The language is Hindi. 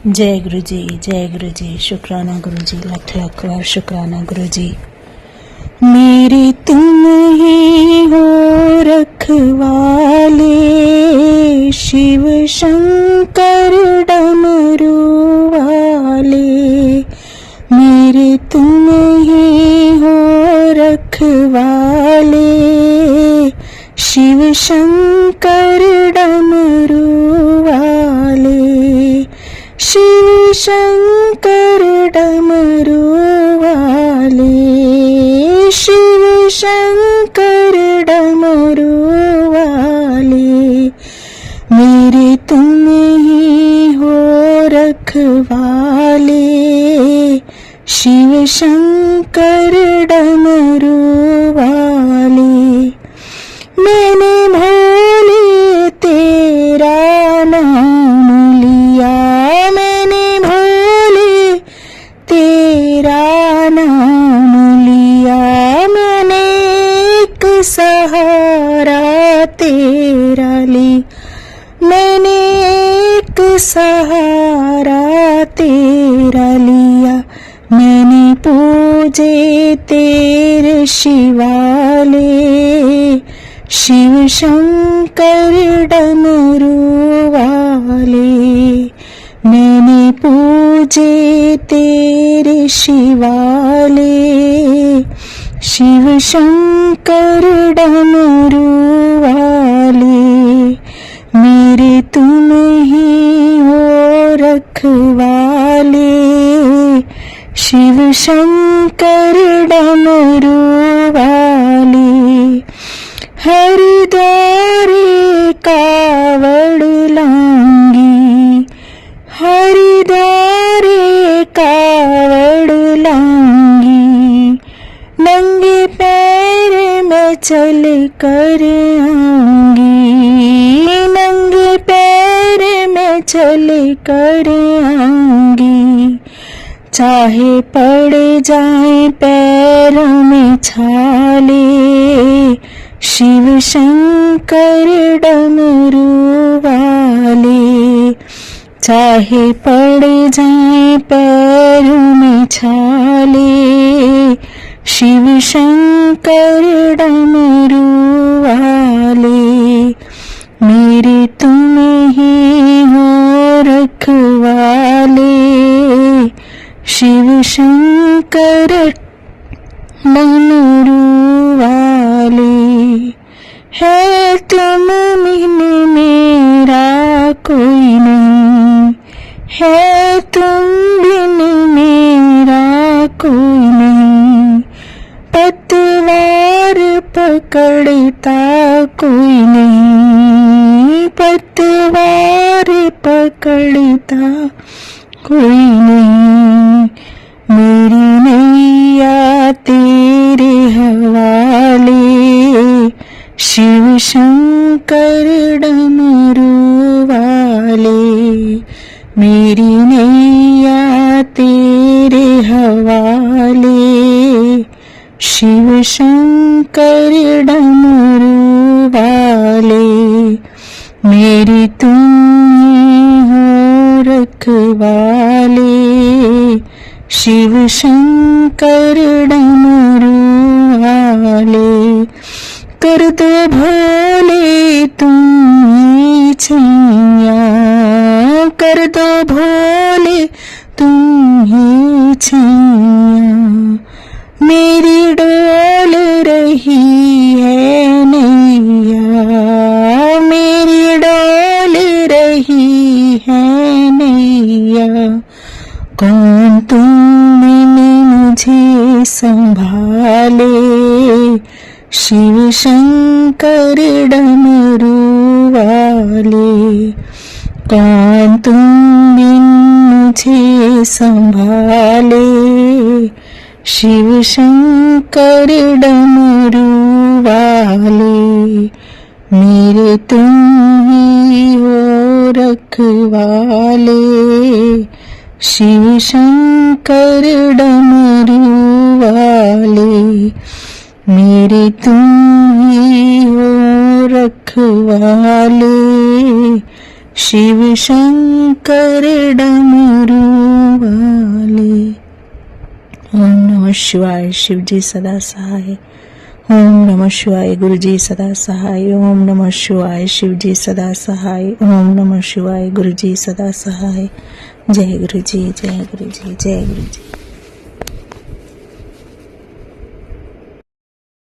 जय गुरु जी, जय गुरु जी। शुक्राना गुरु जी, लख लख बार शुक्राना गुरु जी। मेरे तुम ही हो रखवाले, शिव शंकर डमरू वाले। मेरे तुम ही हो रखवाले, शिव शंकर डमरू वाले। शिव शंकर डमरू वाले, शिव शंकर डमरू वाले। मेरे तुम ही हो रखवाले, शिव शंकर डमरू वाले। मैंने भोले तेरा नाम लिया, मैंने भोले तेरा नाम लिया। मैंने एक सहारा तेरा लिया, मैंने एक सहारा तेरा लिया। मैंने पूजे तेरे शिवाले, शिव शंकर डमरू वाले। मैंने पूजे तेरे शिवाले, शिव शंकर डमरू वाले। मेरे तुम ही हो रखवाले, शिव शंकर डमरू वाले। हरिद्वारे कावड़ लांगी, हरिद्वारे कावड़ लांगी। नंगे पैर में चल कर आऊंगी, नंगे पैर में चल कर आऊंगी। चाहे पड़ जाए पैरों में छाले, शिव शंकर डमरू वाले। चाहे पड़ जाए पैरों में छाले, शिव शंकर डमरू वाले। मेरे तुम ही हो रखवाले, शिव शंकर डमरू वाले। है तुम बिन मेरा कोई नहीं, है तुम बिन मेरा कोई नहीं। पतवार पकड़ता कोई नहीं, पतवार पकड़ता कोई नहीं। मेरी नैया तेरे हवाले, शिव शंकर डमरू वाले। मेरी नैया तेरे हवाले, शिव शंकर डमरू वाले। मेरी तुम हो रखवाले, शिव शंकर डमरू वाले। कर दो भोले तुम ही छैया, कर दो भोले तुम ही छैया। मेरी डोल रही है नैया, मेरी डोल रही है नैया। कौन तुमने मुझे संभाले, शिव शंकर डमरू वाले। कौन तुम बिन मुझे संभाले, शिव शंकर डमरू वाले। मेरे तुम ही हो रखवाले, शिव शंकर डमरू वाले। मेरे तुम ही हो रखवाले, शिव शंकर डमरू वाले। ओम नमः शिवाय। शिव जी सदा सहाय। ओम नमः शिवाय। गुरु जी सदा सहाय। ओम नमः शिवाय। शिव जी सदा सहाय। ओम नमः शिवाय। गुरु जी सदा सहाय। जय गुरु जी, जय गुरु जी, जय गुरु जी।